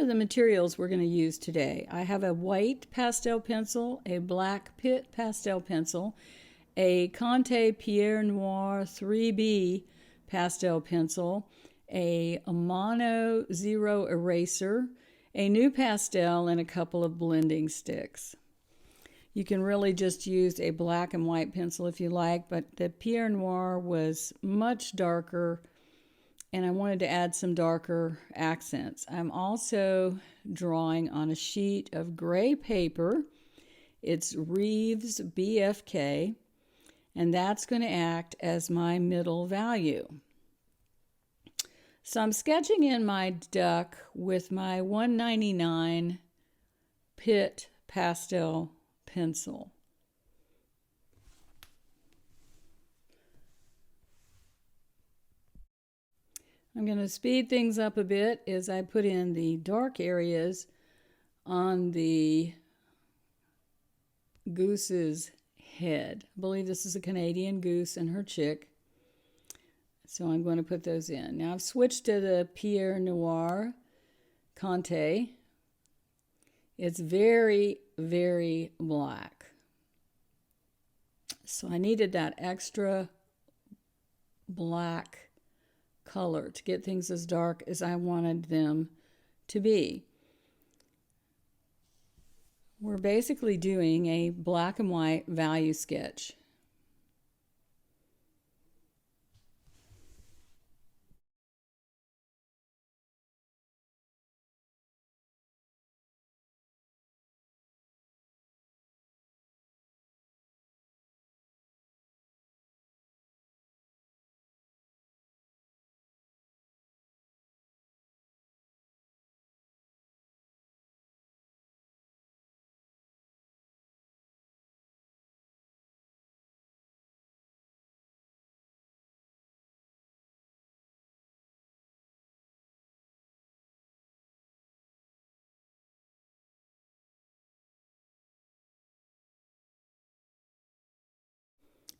are the materials we're going to use today. I have a white pastel pencil, a black Pitt pastel pencil, a Conte Pierre Noir 3B pastel pencil, a Mono Zero eraser, a NuPastel, and a couple of blending sticks. You can really just use a black and white pencil if you like, but the Pierre Noir was much darker, and I wanted to add some darker accents. I'm also drawing on a sheet of gray paper. It's Rives BFK, and that's going to act as my middle value. So I'm sketching in my duck with my 199 Pitt pastel pencil. I'm going to speed things up a bit as I put in the dark areas on the goose's head. I believe this is a Canadian goose and her chick. So I'm going to put those in. Now I've switched to the Pierre Noir Conte. It's very, very black. So I needed that extra black color to get things as dark as I wanted them to be. We're basically doing a black and white value sketch.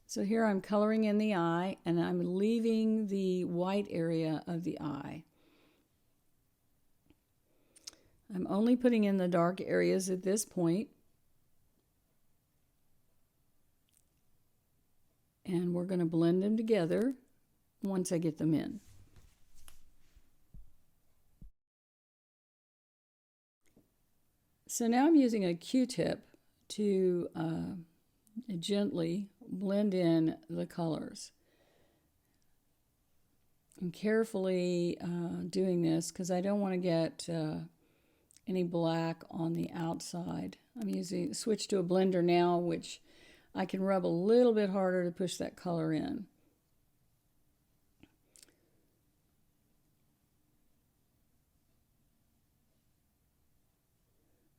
So here I'm coloring in the eye, and I'm leaving the white area of the eye. I'm only putting in the dark areas at this point. And we're going to blend them together once I get them in. So now I'm using a Q-tip to gently blend in the colors. I'm carefully doing this because I don't want to get any black on the outside. I'm switch to a blender now, which I can rub a little bit harder to push that color in.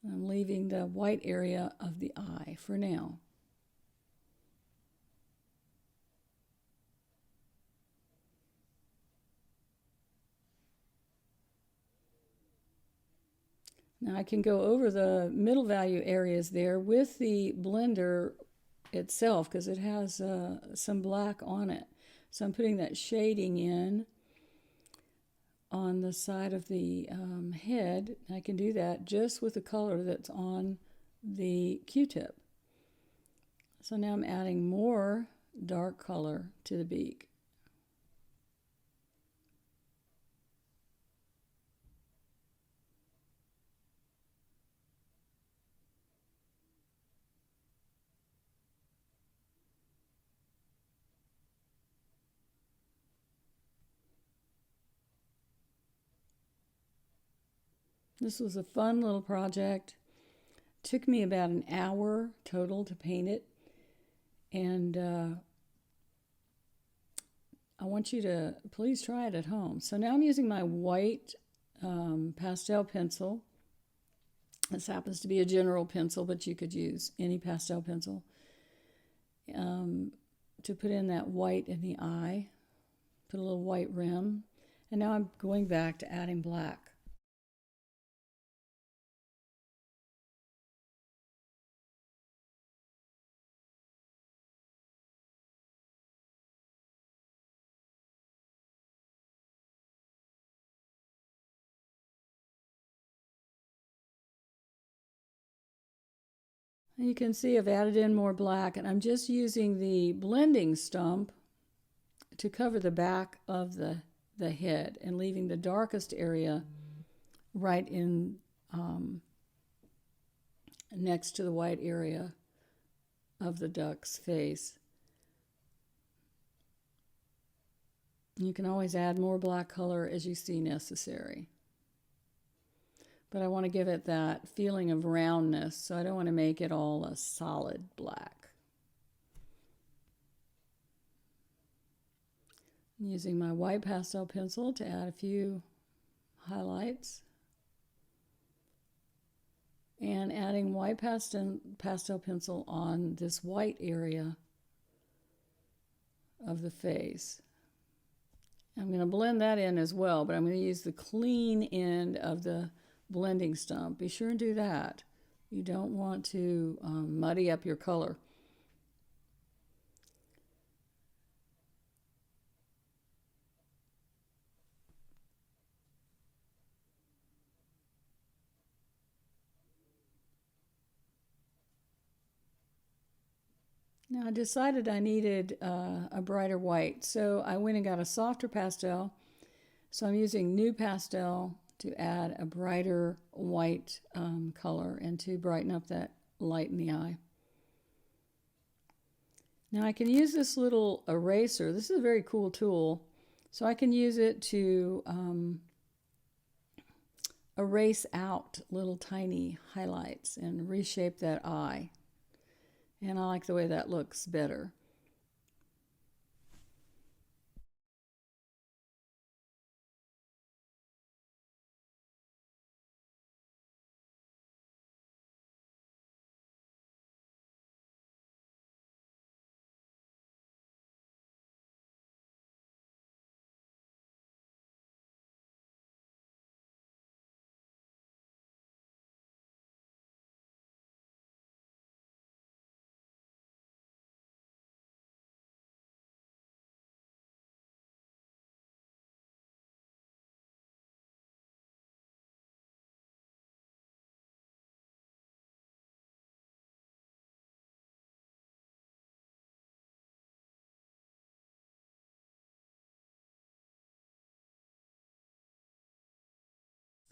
I'm leaving the white area of the eye for now. Now I can go over the middle value areas there with the blender itself because it has some black on it. So I'm putting that shading in on the side of the head. I can do that just with the color that's on the Q-tip. So now I'm adding more dark color to the beak. This was a fun little project. Took me about an hour total to paint it. And I want you to please try it at home. So now I'm using my white pastel pencil. This happens to be a general pencil, but you could use any pastel pencil to put in that white in the eye. Put a little white rim. And now I'm going back to adding black. You can see I've added in more black, and I'm just using the blending stump to cover the back of the head and leaving the darkest area right in next to the white area of the duck's face. You can always add more black color as you see necessary. But I want to give it that feeling of roundness, so I don't want to make it all a solid black. I'm using my white pastel pencil to add a few highlights. And adding white pastel pencil on this white area of the face. I'm going to blend that in as well, but I'm going to use the clean end of the blending stump. Be sure and do that. You don't want to muddy up your color. Now I decided I needed a brighter white, so I went and got a softer pastel. So I'm using NuPastel to add a brighter white color and to brighten up that light in the eye. Now I can use this little eraser. This is a very cool tool. So I can use it to erase out little tiny highlights and reshape that eye. And I like the way that looks better.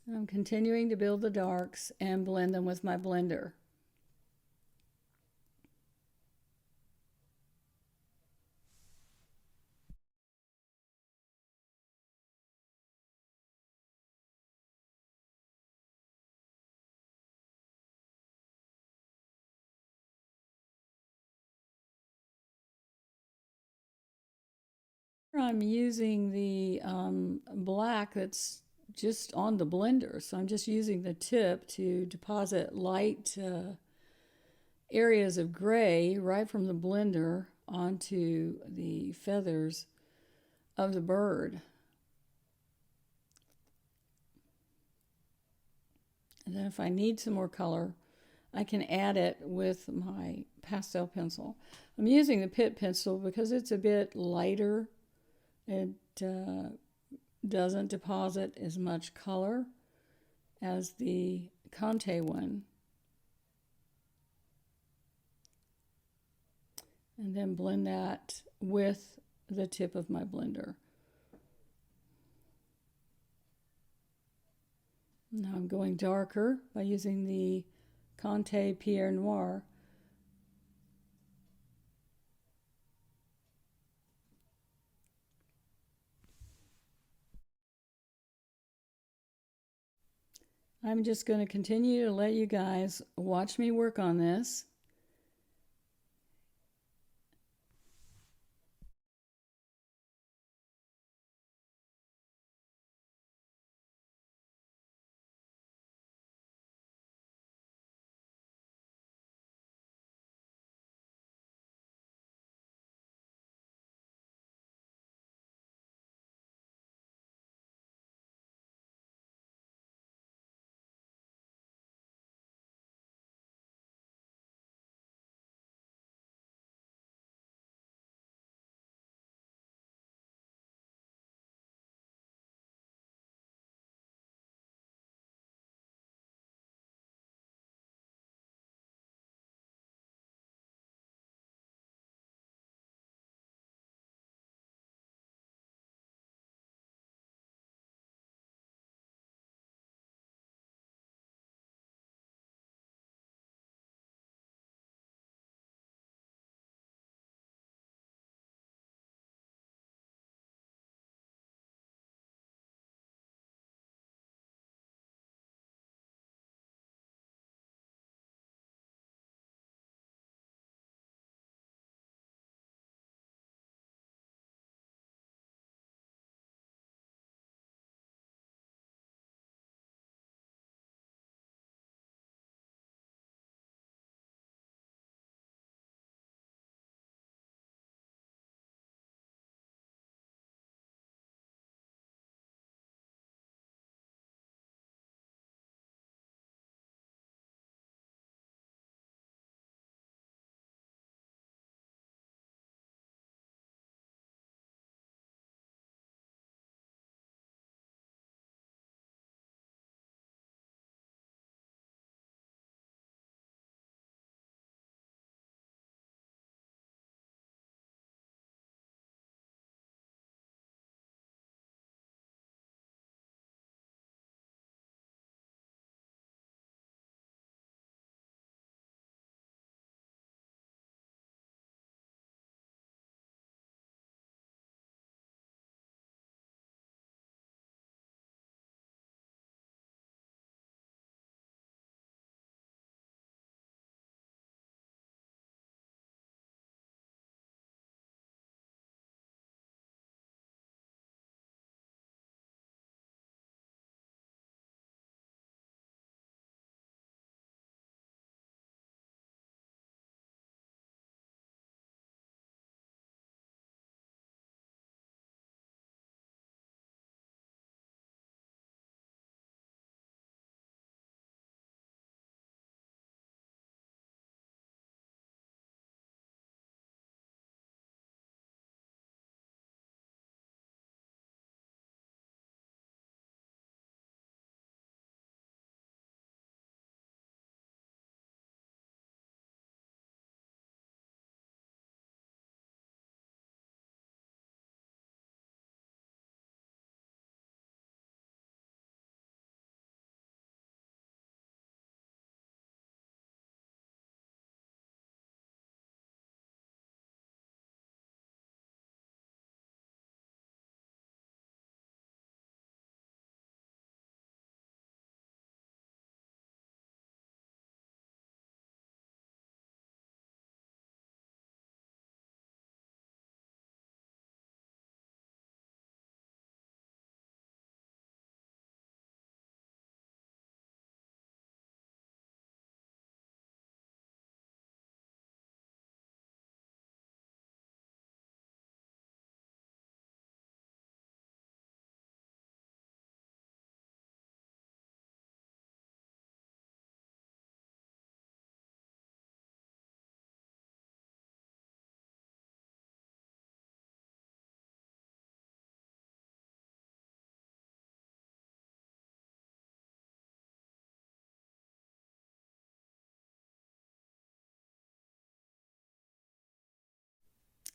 I'm continuing to build the darks and blend them with my blender. I'm using the black that's just on the blender, so I'm just using the tip to deposit light areas of gray right from the blender onto the feathers of the bird. And then if I need some more color, I can add it with my pastel pencil. I'm using the Pitt pencil because it's a bit lighter. It doesn't deposit as much color as the Conte one. And then blend that with the tip of my blender. Now I'm going darker by using the Conte Pierre Noir. I'm just going to continue to let you guys watch me work on this.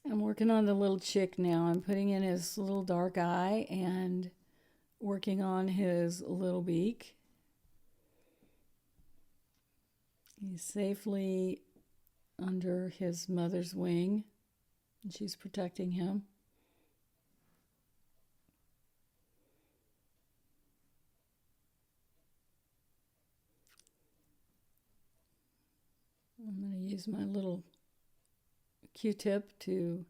I'm working on the little chick now. I'm putting in his little dark eye and working on his little beak. He's safely under his mother's wing, and she's protecting him. I'm going to use my little Q-tip to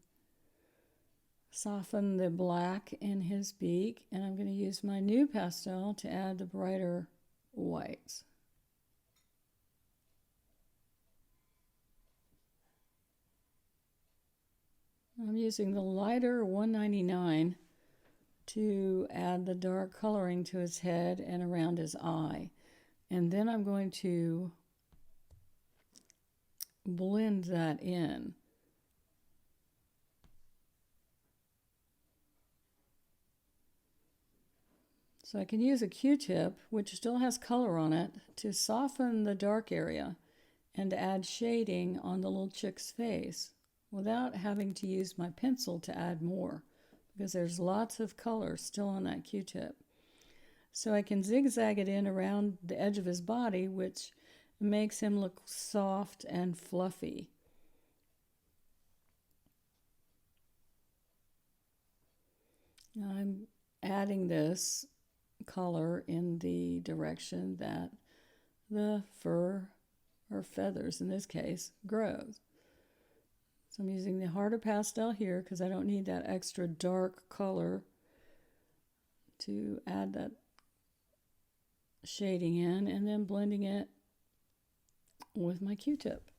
soften the black in his beak, and I'm going to use my NuPastel to add the brighter whites. I'm using the lighter 199 to add the dark coloring to his head and around his eye. And then I'm going to blend that in. So I can use a Q-tip, which still has color on it, to soften the dark area and add shading on the little chick's face without having to use my pencil to add more, because there's lots of color still on that Q-tip. So I can zigzag it in around the edge of his body, which makes him look soft and fluffy. Now I'm adding this color in the direction that the fur, or feathers in this case, grows. So I'm using the harder pastel here because I don't need that extra dark color to add that shading in, and then blending it with my Q-tip.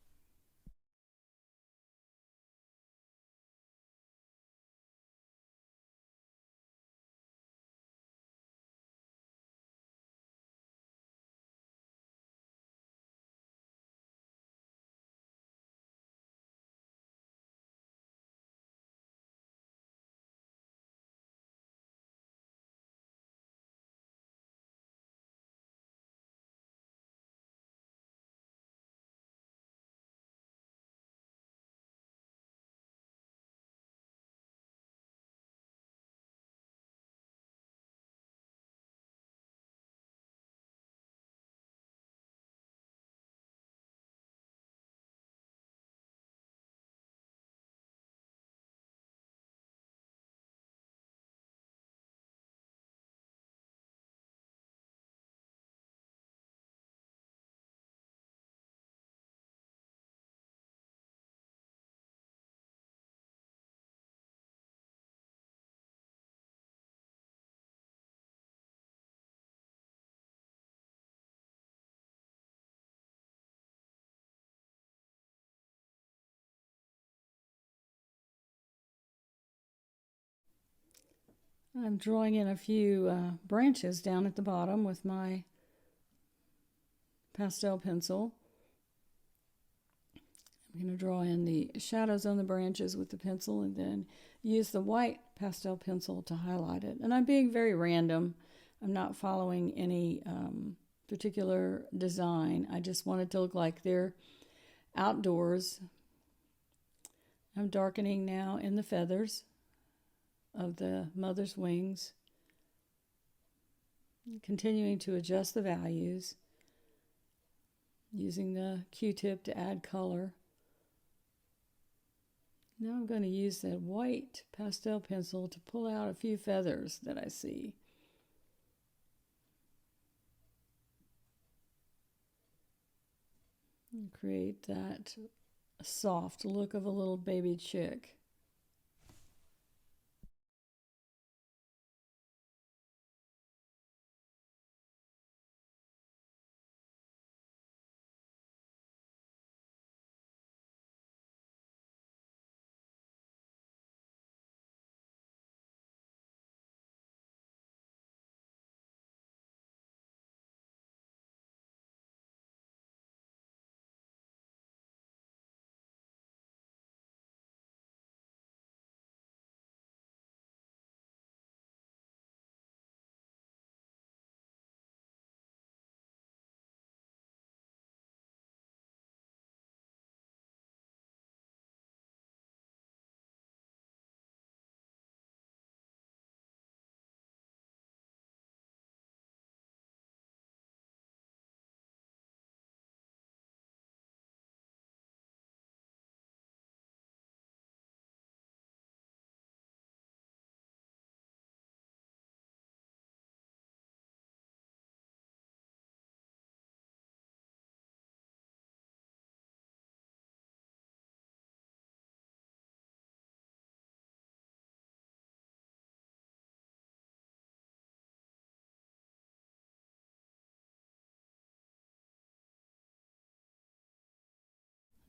I'm drawing in a few branches down at the bottom with my pastel pencil. I'm going to draw in the shadows on the branches with the pencil, and then use the white pastel pencil to highlight it. And I'm being very random. I'm not following any particular design. I just want it to look like they're outdoors. I'm darkening now in the feathers of the mother's wings, continuing to adjust the values, using the Q-tip to add color. Now I'm going to use that white pastel pencil to pull out a few feathers that I see. And create that soft look of a little baby chick.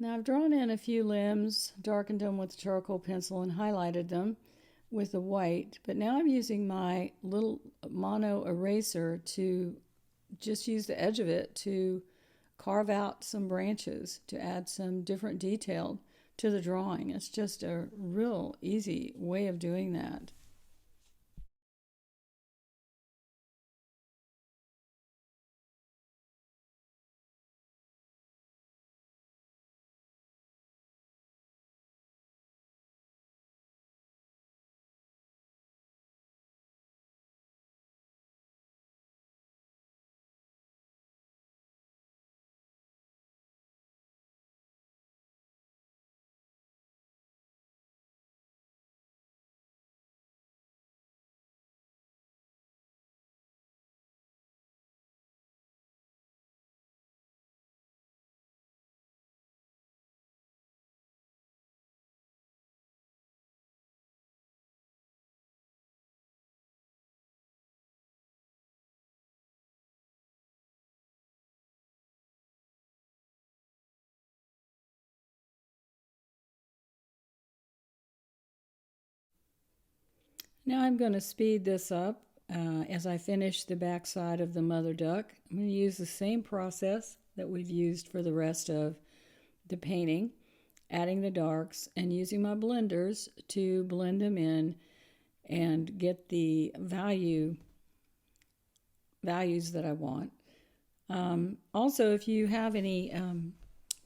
Now I've drawn in a few limbs, darkened them with charcoal pencil and highlighted them with the white, but now I'm using my little mono eraser to just use the edge of it to carve out some branches to add some different detail to the drawing. It's just a real easy way of doing that. Now I'm going to speed this up as I finish the back side of the mother duck. I'm going to use the same process that we've used for the rest of the painting, adding the darks and using my blenders to blend them in and get the values that I want. Also, if you have any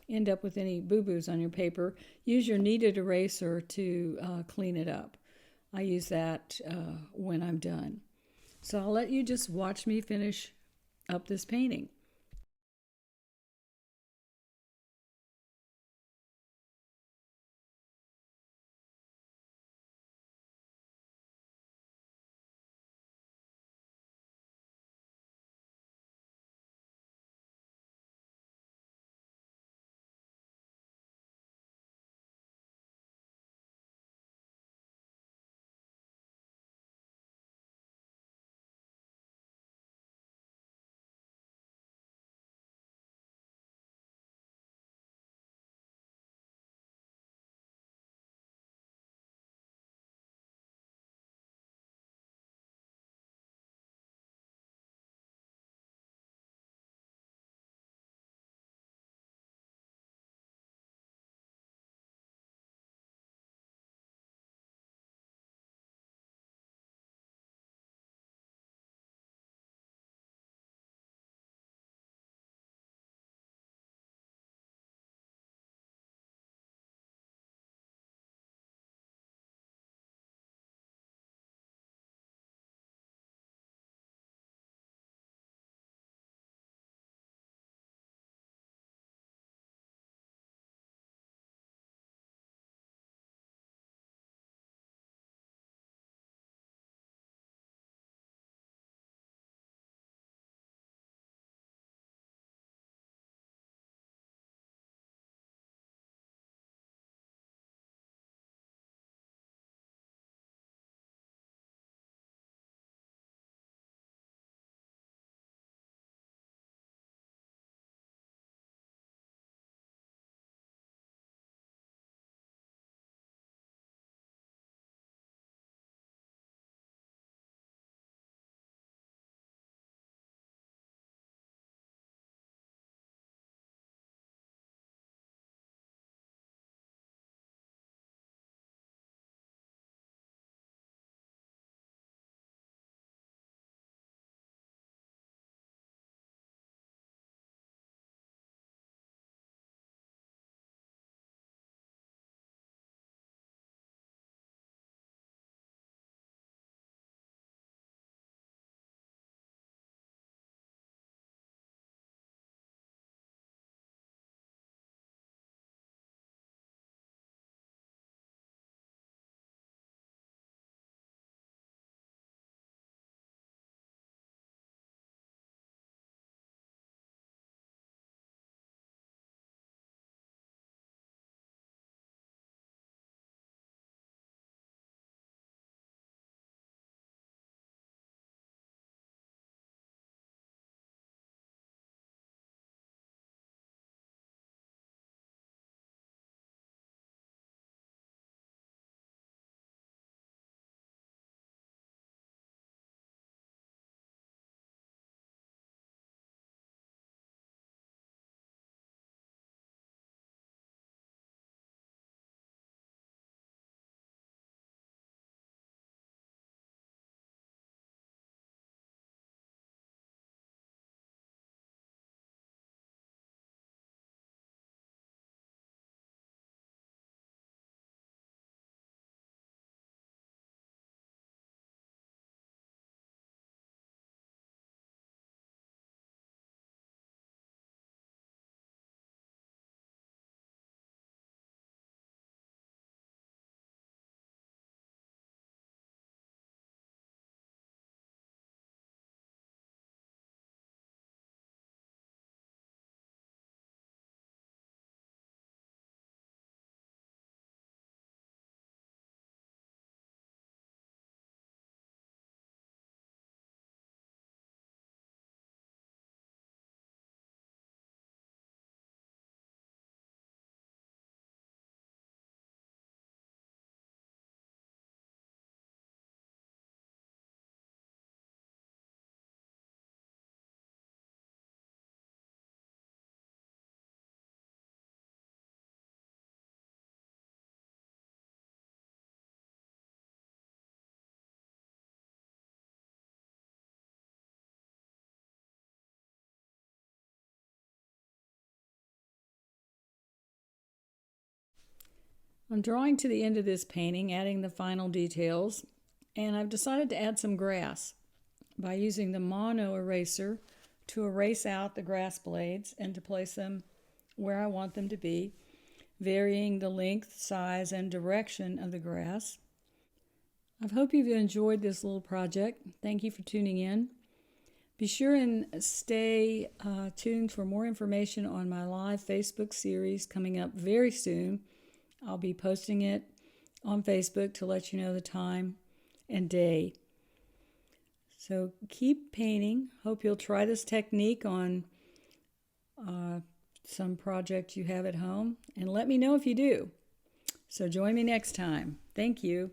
end up with any boo-boos on your paper, use your kneaded eraser to clean it up. I use that when I'm done. So I'll let you just watch me finish up this painting. I'm drawing to the end of this painting, adding the final details, and I've decided to add some grass by using the mono eraser to erase out the grass blades and to place them where I want them to be, varying the length, size, and direction of the grass. I hope you've enjoyed this little project. Thank you for tuning in. Be sure and stay tuned for more information on my live Facebook series coming up very soon. I'll be posting it on Facebook to let you know the time and day. So keep painting. Hope you'll try this technique on some project you have at home, and let me know if you do. So join me next time. Thank you.